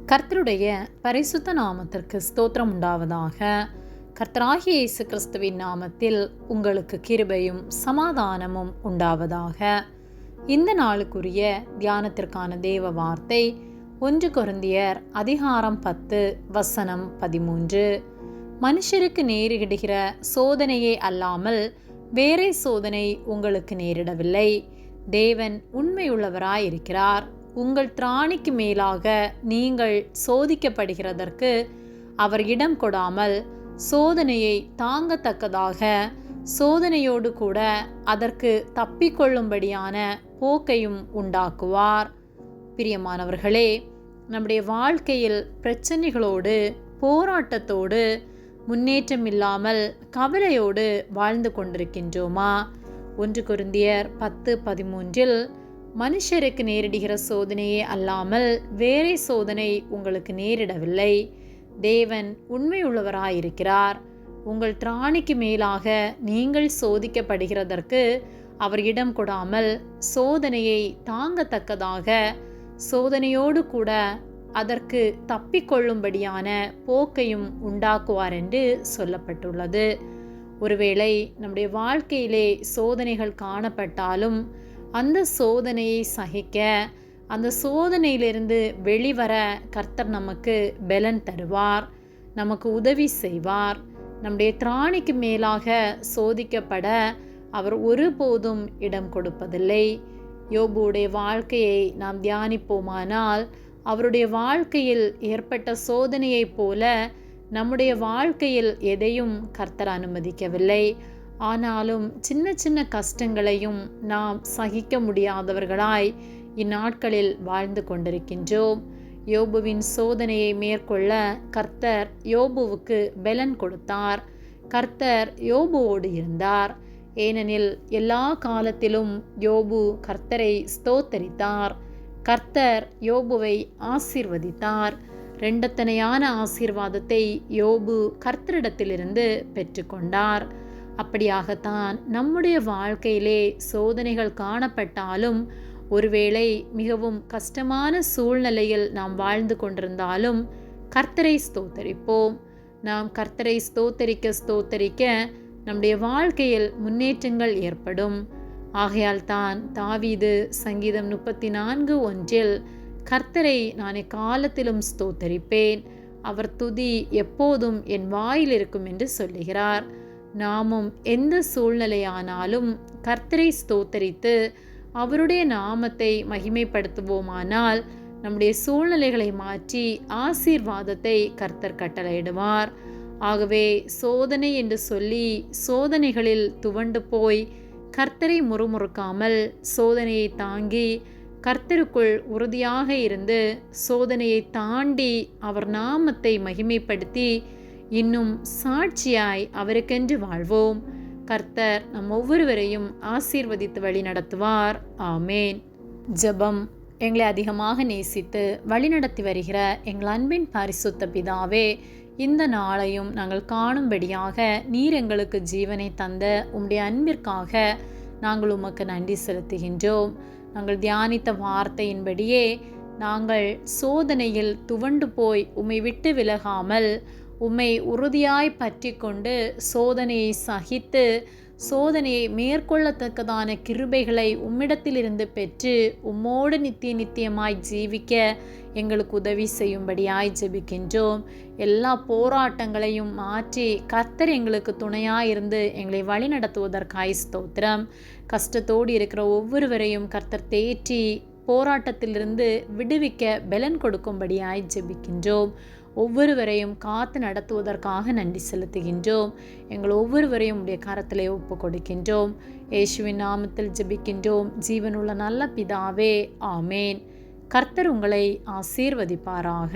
கர்த்தருடைய பரிசுத்த நாமத்திற்கு ஸ்தோத்திரம் உண்டாவதாக. கர்த்தராகிய இயேசு கிறிஸ்துவின் நாமத்தில் உங்களுக்கு கிருபையும் சமாதானமும் உண்டாவதாக. இந்த நாளுக்குரிய தியானத்திற்கான தேவ வார்த்தை 1 கொரிந்தியர் அதிகாரம் 10 வசனம் 13. மனுஷருக்கு நேரிடுகிற சோதனையே அல்லாமல் வேறே சோதனை உங்களுக்கு நேரிடவில்லை. தேவன் உண்மையுள்ளவராயிருக்கிறார். உங்கள் திராணிக்கு மேலாக நீங்கள் சோதிக்கப்படுகிறதற்கு அவர் இடம் கொடாமல் சோதனையை தாங்கத்தக்கதாக சோதனையோடு கூட அதற்கு தப்பிக்கொள்ளும்படியான போக்கையும் உண்டாக்குவார். பிரியமானவர்களே, நம்முடைய வாழ்க்கையில் பிரச்சனைகளோடு போராட்டத்தோடு முன்னேற்றம் இல்லாமல் கவலையோடு வாழ்ந்து கொண்டிருக்கின்றோமா? 1 கொரிந்தியர் 10:13 மனுஷருக்கு நேரிடுகிற சோதனையே அல்லாமல் வேறே சோதனை உங்களுக்கு நேரிடவில்லை. தேவன் உண்மையுள்ளவராயிருக்கிறார். உங்கள் திராணிக்கு மேலாக நீங்கள் சோதிக்கப்படுகிறதற்கு அவர் இடம் கொடாமல் சோதனையை தாங்கத்தக்கதாக சோதனையோடு கூட அதற்கு தப்பிக்கொள்ளும்படியான போக்கையும் உண்டாக்குவார் என்று சொல்லப்பட்டுள்ளது. ஒருவேளை நம்முடைய வாழ்க்கையிலே சோதனைகள் காணப்பட்டாலும் அந்த சோதனையை சகிக்க, அந்த சோதனையிலிருந்து வெளிவர கர்த்தர் நமக்கு பலன் தருவார், நமக்கு உதவி செய்வார். நம்முடைய திராணிக்கு மேலாக சோதிக்கப்பட அவர் ஒருபோதும் இடம் கொடுப்பதில்லை. யோபுடைய வாழ்க்கையை நாம் தியானிப்போமானால் அவருடைய வாழ்க்கையில் ஏற்பட்ட சோதனையைப் போல நம்முடைய வாழ்க்கையில் எதையும் கர்த்தர் அனுமதிக்கவில்லை. ஆனாலும் சின்ன சின்ன கஷ்டங்களையும் நாம் சகிக்க முடியாதவர்களாய் இந்நாட்களில் வாழ்ந்து கொண்டிருக்கின்றோம். யோபுவின் சோதனையை மேற்கொள்ள கர்த்தர் யோபுவுக்கு பலன் கொடுத்தார். கர்த்தர் யோபுவோடு இருந்தார். ஏனெனில் எல்லா காலத்திலும் யோபு கர்த்தரை ஸ்தோத்தரித்தார். கர்த்தர் யோபுவை ஆசீர்வதித்தார். இரண்டத்தனையான ஆசீர்வாதத்தை யோபு கர்த்தரிடத்திலிருந்து பெற்றுக்கொண்டார். அப்படியாகத்தான் நம்முடைய வாழ்க்கையிலே சோதனைகள் காணப்பட்டாலும், ஒருவேளை மிகவும் கஷ்டமான சூழ்நிலையில் நாம் வாழ்ந்து கொண்டிருந்தாலும் கர்த்தரை ஸ்தோத்தரிப்போம். நாம் கர்த்தரை ஸ்தோத்தரிக்க நம்முடைய வாழ்க்கையில் முன்னேற்றங்கள் ஏற்படும். ஆகையால் தான் தாவீது சங்கீதம் 34:1 கர்த்தரை நான் எக்காலத்திலும் ஸ்தோத்தரிப்பேன், அவர் துதி எப்போதும் என் வாயில் இருக்கும் என்று சொல்லுகிறார். நாமும் எந்த சூழ்நிலையானாலும் கர்த்தரை ஸ்தோத்தரித்து அவருடைய நாமத்தை மகிமைப்படுத்துவோமானால் நம்முடைய சூழ்நிலைகளை மாற்றி ஆசீர்வாதத்தை கர்த்தர் கட்டளையிடுவார். ஆகவே சோதனை என்று சொல்லி சோதனைகளில் துவண்டு போய் கர்த்தரை முறுமுறுக்காமல் சோதனையை தாங்கி கர்த்தருக்குள் உறுதியாக இருந்து சோதனையை தாண்டி அவர் நாமத்தை மகிமைப்படுத்தி இன்னும் சாட்சியாய் அவருக்கென்று வாழ்வோம். கர்த்தர் நம் ஒவ்வொருவரையும் ஆசீர்வதித்து வழி நடத்துவார். ஆமேன். ஜெபம். எங்களை அதிகமாக நேசித்து வழிநடத்தி வருகிற எங்கள் அன்பின் பரிசுத்த பிதாவே, இந்த நாளையும் நாங்கள் காணும்படியாக நீர் எங்களுக்கு ஜீவனை தந்த உம்முடைய அன்பிற்காக நாங்கள் உமக்கு நன்றி செலுத்துகின்றோம். நாங்கள் தியானித்த வார்த்தையின்படியே நாங்கள் சோதனையில் துவண்டு போய் உம்மை விட்டு விலகாமல் உம்மை உறுதியாய் பற்றி கொண்டு சோதனையை சகித்து சோதனையை மேற்கொள்ளத்தக்கதான கிருபைகளை உம்மிடத்திலிருந்து பெற்று உம்மோடு நித்தியமாய் ஜீவிக்க எங்களுக்கு உதவி செய்யும்படியாய் ஜெபிக்கின்றோம். எல்லா போராட்டங்களையும் மாற்றி கர்த்தர் எங்களுக்கு துணையாயிருந்து எங்களை வழி நடத்துவதற்காய் ஸ்தோத்திரம். கஷ்டத்தோடு இருக்கிற ஒவ்வொருவரையும் கர்த்தர் தேற்றி போராட்டத்திலிருந்து விடுவிக்க பலன் கொடுக்கும்படியாய் ஜெபிக்கின்றோம். ஒவ்வொருவரையும் காத்து நடத்துவதற்காக நன்றி செலுத்துகின்றோம். எங்கள் ஒவ்வொருவரையும் உடைய கரத்திலே ஒப்பு கொடுக்கின்றோம். இயேசுவின் நாமத்தில் ஜெபிக்கின்றோம் ஜீவனுள்ள நல்ல பிதாவே, ஆமேன். கர்த்தர் உங்களை ஆசீர்வதிப்பாராக.